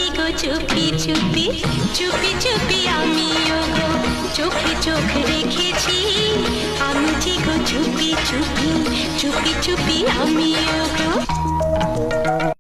দেখেছি গো চুপি চুপি, চুপি চুপি আমিও গো চোখে চোখ রেখেছি। আমি যে গো চুপি চুপি, চুপি চুপি আমিও গো।